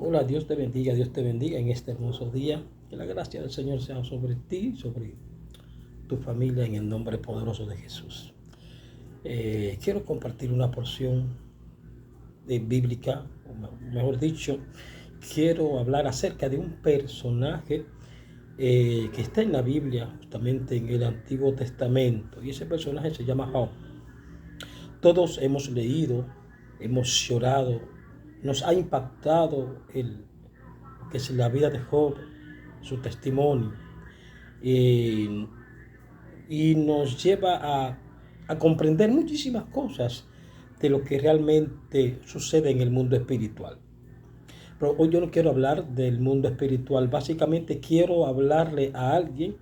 Hola, Dios te bendiga en este hermoso día. Que la gracia del Señor sea sobre ti, sobre tu familia, en el nombre poderoso de Jesús. Quiero compartir una porción bíblica, o mejor dicho, quiero hablar acerca de un personaje que está en la Biblia, justamente en el Antiguo Testamento, y ese personaje se llama Job. Todos hemos leído, hemos llorado, nos ha impactado que es la vida de Job, su testimonio, y, y nos lleva a comprender muchísimas cosas de lo que realmente sucede en el mundo espiritual. Pero hoy yo no quiero hablar del mundo espiritual, básicamente quiero hablarle a alguien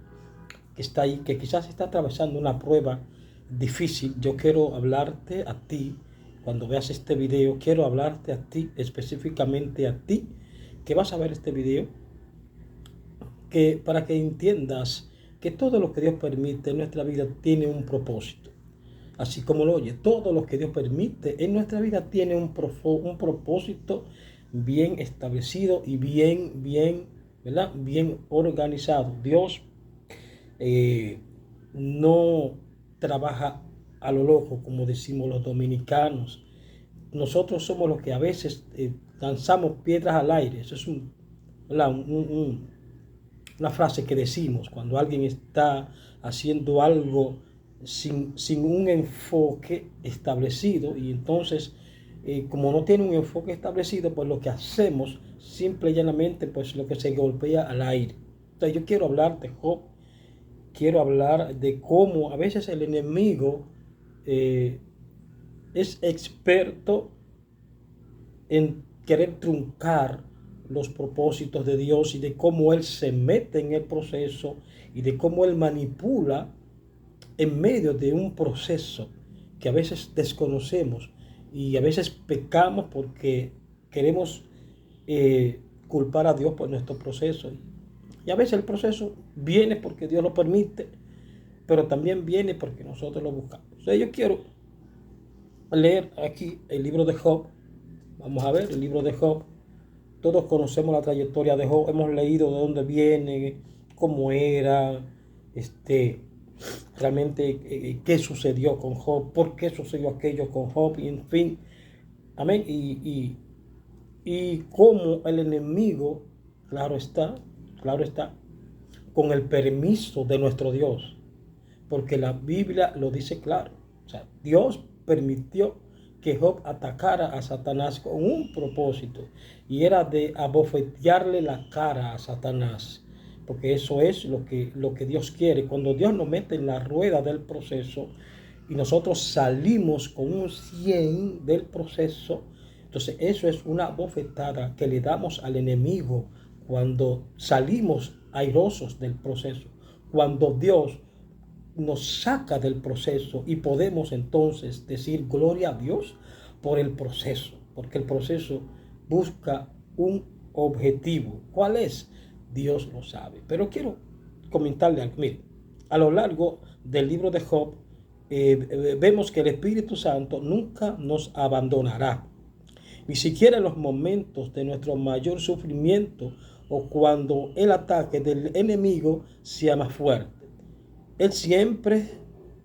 que está ahí, que quizás está atravesando una prueba difícil. Yo quiero hablarte a ti, cuando veas este video, quiero hablarte a ti, específicamente a ti, que vas a ver este video, que para que entiendas que todo lo que Dios permite en nuestra vida tiene un propósito. Así como lo oye, todo lo que Dios permite en nuestra vida tiene un propósito bien establecido y ¿verdad? Bien organizado. Dios no trabaja a lo loco, como decimos los dominicanos. Nosotros somos los que a veces lanzamos piedras al aire. Eso es una frase que decimos cuando alguien está haciendo algo sin un enfoque establecido, y entonces como no tiene un enfoque establecido, pues lo que hacemos simple y llanamente, pues lo que se golpea al aire. Entonces yo quiero hablar de Job, quiero hablar de cómo a veces el enemigo es experto en querer truncar los propósitos de Dios, y de cómo Él se mete en el proceso y de cómo Él manipula en medio de un proceso que a veces desconocemos, y a veces pecamos porque queremos culpar a Dios por nuestro proceso. Y a veces el proceso viene porque Dios lo permite, pero también viene porque nosotros lo buscamos. Entonces yo quiero leer aquí el libro de Job. Vamos a ver el libro de Job. Todos conocemos la trayectoria de Job, hemos leído de dónde viene, cómo era, realmente qué sucedió con Job, por qué sucedió aquello con Job, y en fin, amén. Y cómo el enemigo, claro está, con el permiso de nuestro Dios, porque la Biblia lo dice claro. O sea, Dios permitió que Job atacara a Satanás con un propósito, y era de abofetearle la cara a Satanás, porque eso es lo que Dios quiere. Cuando Dios nos mete en la rueda del proceso y nosotros salimos con un 100 del proceso, entonces eso es una bofetada que le damos al enemigo cuando salimos airosos del proceso, cuando Dios nos saca del proceso, y podemos entonces decir gloria a Dios por el proceso, porque el proceso busca un objetivo. ¿Cuál es? Dios lo sabe. Pero quiero comentarle algo. Mire, a lo largo del libro de Job vemos que el Espíritu Santo nunca nos abandonará, ni siquiera en los momentos de nuestro mayor sufrimiento o cuando el ataque del enemigo sea más fuerte. Él siempre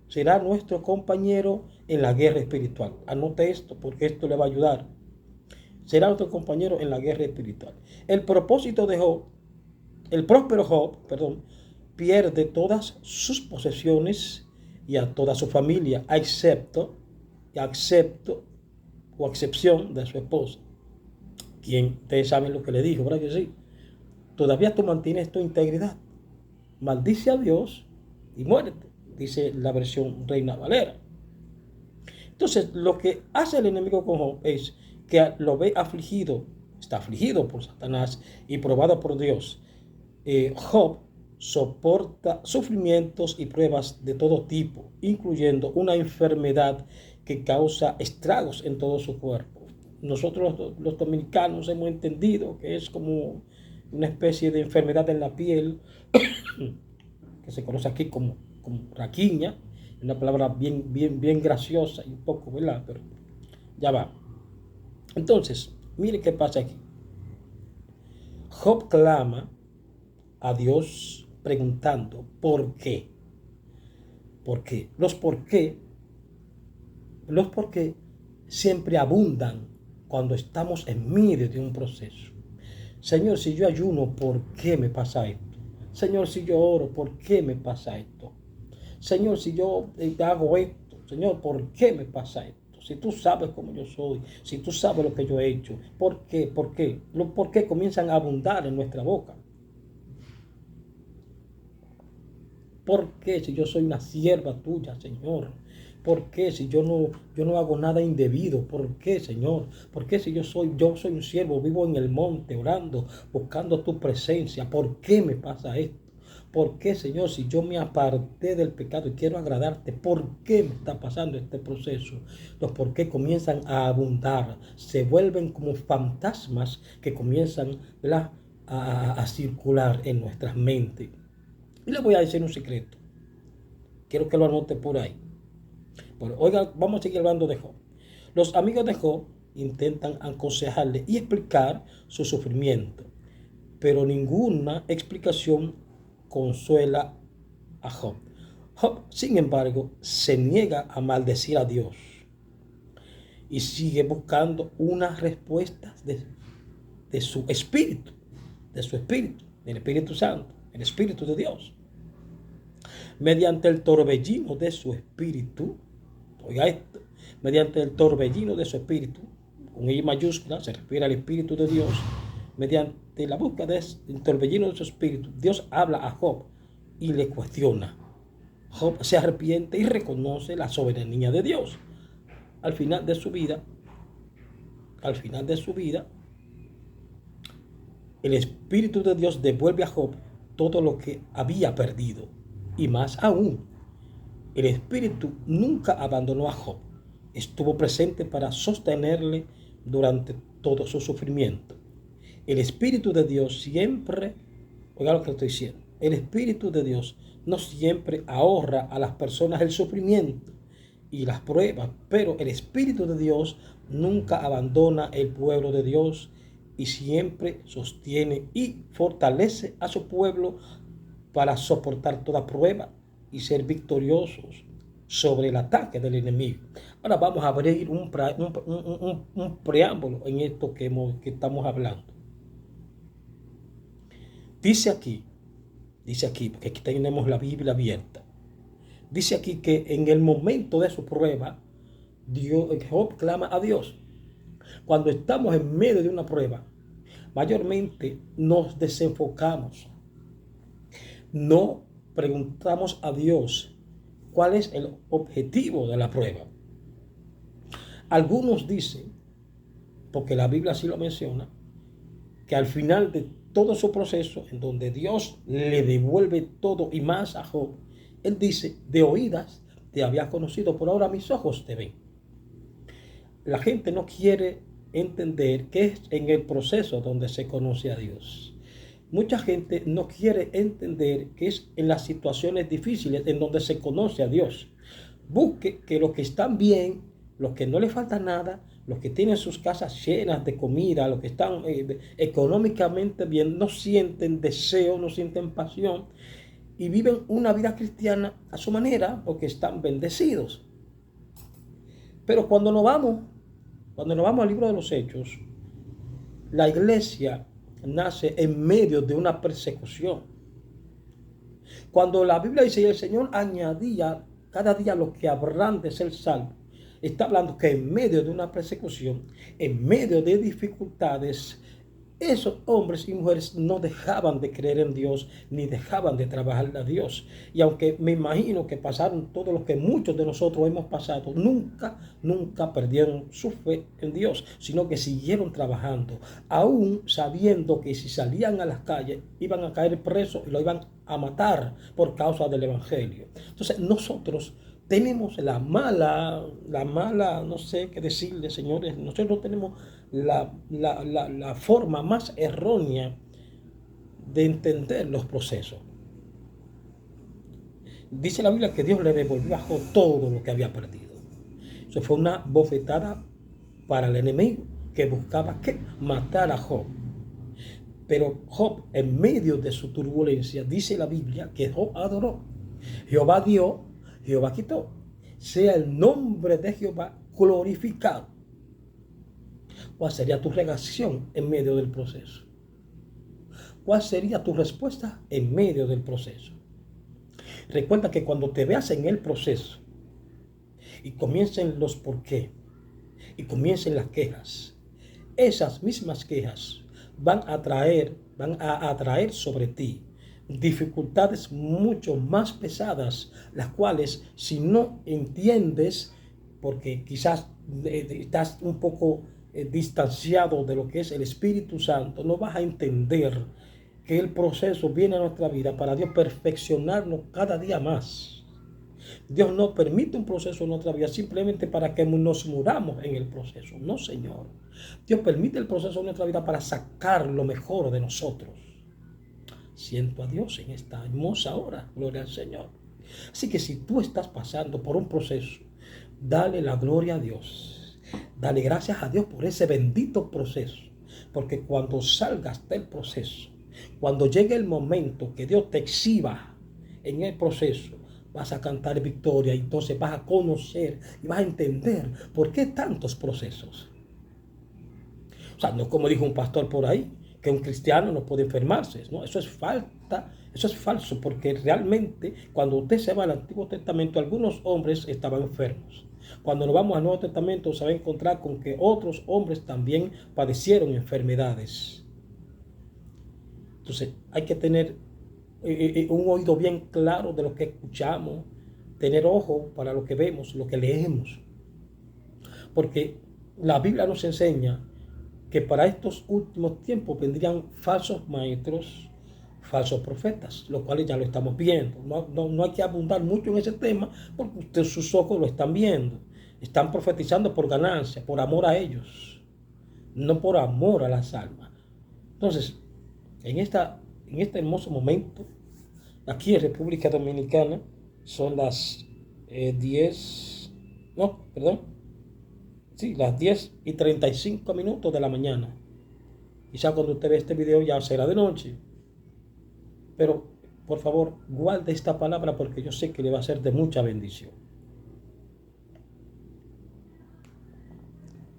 será nuestro compañero en la guerra espiritual. Anote esto, porque esto le va a ayudar. Será nuestro compañero en la guerra espiritual. El propósito de Job, el próspero Job, pierde todas sus posesiones y a toda su familia, excepto o excepción de su esposa, quien ustedes saben lo que le dijo, ¿verdad que sí? Todavía tú mantienes tu integridad. Maldice a Dios y muérete, dice la versión Reina Valera. Entonces, lo que hace el enemigo con Job es que lo ve afligido, está afligido por Satanás y probado por Dios. Job soporta sufrimientos y pruebas de todo tipo, incluyendo una enfermedad que causa estragos en todo su cuerpo. Nosotros los dominicanos hemos entendido que es como una especie de enfermedad en la piel que se conoce aquí como raquiña, una palabra bien graciosa y un poco, ¿verdad? Pero ya va. Entonces, mire qué pasa aquí. Job clama a Dios preguntando, ¿por qué? ¿Por qué? Los por qué siempre abundan cuando estamos en medio de un proceso. Señor, si yo ayuno, ¿por qué me pasa esto? Señor, si yo oro, ¿por qué me pasa esto? Señor, si yo hago esto, Señor, ¿por qué me pasa esto? Si tú sabes cómo yo soy, si tú sabes lo que yo he hecho, ¿por qué? ¿Por qué? Los por qué comienzan a abundar en nuestra boca. ¿Por qué si yo soy una sierva tuya, Señor? ¿Por qué si yo no hago nada indebido? ¿Por qué, Señor? ¿Por qué si yo soy un siervo, vivo en el monte orando, buscando tu presencia? ¿Por qué me pasa esto? ¿Por qué, Señor, si yo me aparté del pecado y quiero agradarte, por qué me está pasando este proceso? Los por qué comienzan a abundar, se vuelven como fantasmas que comienzan a circular en nuestras mentes. Y le voy a decir un secreto. Quiero que lo anote por ahí. Bueno, oiga, vamos a seguir hablando de Job. Los amigos de Job intentan aconsejarle y explicar su sufrimiento, pero ninguna explicación consuela a Job. Job, sin embargo, se niega a maldecir a Dios y sigue buscando unas respuestas de su espíritu, del Espíritu Santo, el Espíritu de Dios. Mediante el torbellino de su espíritu, oiga esto, mediante el torbellino de su espíritu, con I mayúscula, se refiere al Espíritu de Dios, mediante la búsqueda del torbellino de su espíritu, Dios habla a Job y le cuestiona. Job se arrepiente y reconoce la soberanía de Dios. Al final de su vida, el Espíritu de Dios devuelve a Job todo lo que había perdido. Y más aún, el Espíritu nunca abandonó a Job. Estuvo presente para sostenerle durante todo su sufrimiento. El Espíritu de Dios siempre, oiga lo que estoy diciendo, el Espíritu de Dios no siempre ahorra a las personas el sufrimiento y las pruebas, pero el Espíritu de Dios nunca abandona el pueblo de Dios y siempre sostiene y fortalece a su pueblo para soportar toda prueba y ser victoriosos sobre el ataque del enemigo. Ahora vamos a abrir un preámbulo en esto que estamos hablando. Dice aquí, porque aquí tenemos la Biblia abierta. Dice aquí que en el momento de su prueba, Job clama a Dios. Cuando estamos en medio de una prueba, mayormente nos desenfocamos. No preguntamos a Dios cuál es el objetivo de la prueba. Algunos dicen, porque la Biblia así lo menciona, que al final de todo su proceso, en donde Dios le devuelve todo y más a Job, él dice, de oídas te había conocido, por ahora mis ojos te ven. La gente no quiere entender que es en el proceso donde se conoce a Dios. Mucha gente no quiere entender que es en las situaciones difíciles en donde se conoce a Dios. Busque que los que están bien, los que no les falta nada, los que tienen sus casas llenas de comida, los que están económicamente bien, no sienten deseo, no sienten pasión y viven una vida cristiana a su manera porque están bendecidos. Pero cuando nos vamos al libro de los Hechos, la iglesia nace en medio de una persecución. Cuando la Biblia dice, el Señor añadía cada día los que habrán de ser salvos, está hablando que en medio de una persecución, en medio de dificultades, esos hombres y mujeres no dejaban de creer en Dios, ni dejaban de trabajar a Dios. Y aunque me imagino que pasaron todo lo que muchos de nosotros hemos pasado, nunca perdieron su fe en Dios, sino que siguieron trabajando, aún sabiendo que si salían a las calles iban a caer presos y lo iban a matar por causa del Evangelio. Entonces nosotros tenemos la mala, no sé qué decirle, señores, nosotros tenemos la forma más errónea de entender los procesos. Dice la Biblia que Dios le devolvió a Job todo lo que había perdido. Eso fue una bofetada para el enemigo que buscaba ¿qué? Matar a Job. Pero Job, en medio de su turbulencia, dice la Biblia que Job adoró. Jehová dio, Jehová quitó. Sea el nombre de Jehová glorificado. ¿Cuál sería tu reacción en medio del proceso? ¿Cuál sería tu respuesta en medio del proceso? Recuerda que cuando te veas en el proceso y comiencen los por qué y comiencen las quejas, esas mismas quejas van a atraer sobre ti dificultades mucho más pesadas, las cuales si no entiendes, porque quizás estás un poco distanciado de lo que es el Espíritu Santo, no vas a entender que el proceso viene a nuestra vida para Dios perfeccionarnos cada día más. Dios no permite un proceso en nuestra vida simplemente para que nos muramos en el proceso. No, Señor. Dios permite el proceso en nuestra vida para sacar lo mejor de nosotros. Siento a Dios en esta hermosa hora. Gloria al Señor. Así que si tú estás pasando por un proceso, dale la gloria a Dios. Dale gracias a Dios por ese bendito proceso. Porque cuando salgas del proceso, cuando llegue el momento que Dios te exhiba en el proceso, vas a cantar victoria y entonces vas a conocer y vas a entender por qué tantos procesos. O sea, no como dijo un pastor por ahí, que un cristiano no puede enfermarse, ¿no? Eso es falso, porque realmente cuando usted se va al Antiguo Testamento, algunos hombres estaban enfermos. Cuando nos vamos al Nuevo Testamento se va a encontrar con que otros hombres también padecieron enfermedades. Entonces hay que tener un oído bien claro de lo que escuchamos, tener ojo para lo que vemos, lo que leemos. Porque la Biblia nos enseña que para estos últimos tiempos vendrían falsos maestros, falsos profetas, los cuales ya lo estamos viendo. No hay que abundar mucho en ese tema porque ustedes sus ojos lo están viendo. Están profetizando por ganancia, por amor a ellos, no por amor a las almas. Entonces, en este hermoso momento, aquí en República Dominicana, son las 10:35 de la mañana. Quizá cuando usted ve este video ya será de noche. Pero, por favor, guarde esta palabra porque yo sé que le va a ser de mucha bendición.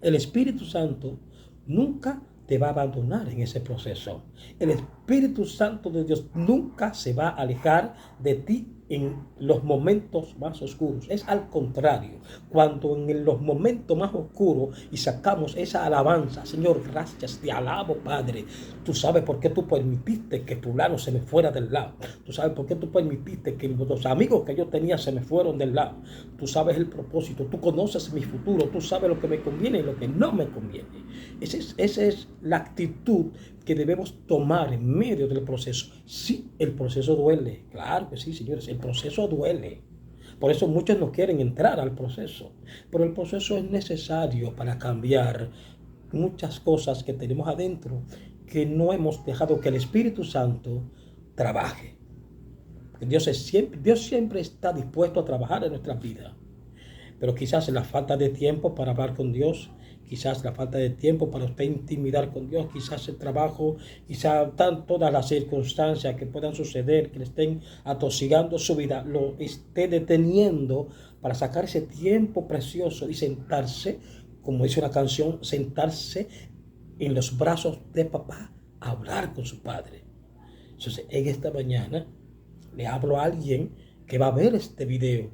El Espíritu Santo nunca te va a abandonar en ese proceso. El Espíritu Santo de Dios nunca se va a alejar de ti en los momentos más oscuros. Es al contrario, cuando en los momentos más oscuros y sacamos esa alabanza, Señor, gracias, te alabo, Padre. Tú sabes por qué tú permitiste que fulano se me fuera del lado. Tú sabes por qué tú permitiste que los amigos que yo tenía se me fueron del lado. Tú sabes el propósito, tú conoces mi futuro, tú sabes lo que me conviene y lo que no me conviene. Esa es la actitud que debemos tomar en medio del proceso. Sí, el proceso duele. Claro que sí, señores, el proceso duele. Por eso muchos no quieren entrar al proceso. Pero el proceso es necesario para cambiar muchas cosas que tenemos adentro que no hemos dejado que el Espíritu Santo trabaje. Dios siempre está dispuesto a trabajar en nuestras vidas. Pero quizás la falta de tiempo para hablar con Dios, quizás la falta de tiempo para usted intimidar con Dios, quizás el trabajo, quizás todas las circunstancias que puedan suceder, que le estén atosigando su vida, lo esté deteniendo para sacar ese tiempo precioso y sentarse, como dice una canción, sentarse en los brazos de papá a hablar con su padre. Entonces, en esta mañana le hablo a alguien que va a ver este video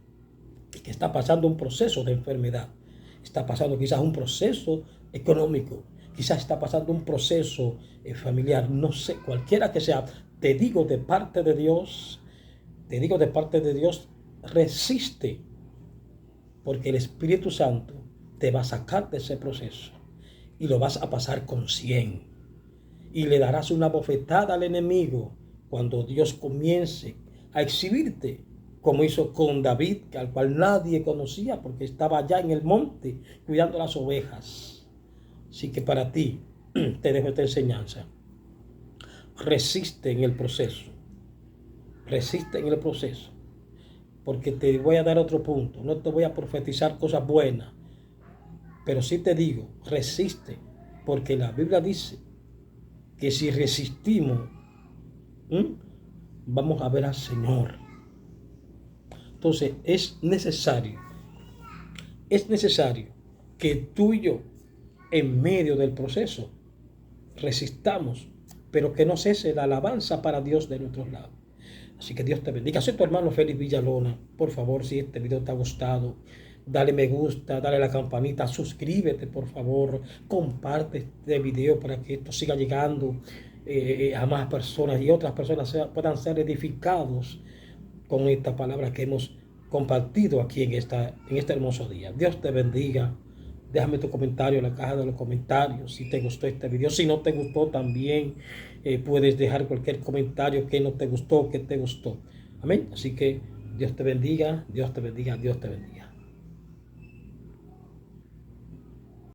y que está pasando un proceso de enfermedad. Está pasando quizás un proceso económico, quizás está pasando un proceso familiar, no sé, cualquiera que sea. Te digo de parte de Dios, resiste, porque el Espíritu Santo te va a sacar de ese proceso y lo vas a pasar con 100. Y le darás una bofetada al enemigo cuando Dios comience a exhibirte, como hizo con David, al cual nadie conocía porque estaba allá en el monte cuidando las ovejas. Así que para ti te dejo esta enseñanza. Resiste en el proceso. Resiste en el proceso. Porque te voy a dar otro punto. No te voy a profetizar cosas buenas. Pero sí te digo, resiste. Porque la Biblia dice que si resistimos, vamos a ver al Señor. Entonces es necesario que tú y yo, en medio del proceso, resistamos, pero que no cese la alabanza para Dios de nuestros lados. Así que Dios te bendiga. Soy tu hermano Félix Villalona. Por favor, si este video te ha gustado, dale me gusta, dale la campanita, suscríbete por favor, comparte este video para que esto siga llegando a más personas y otras personas puedan ser edificados con esta palabra que hemos compartido aquí en este hermoso día. Dios te bendiga. Déjame tu comentario en la caja de los comentarios si te gustó este video. Si no te gustó también puedes dejar cualquier comentario que no te gustó, que te gustó. Amén. Así que Dios te bendiga, Dios te bendiga, Dios te bendiga.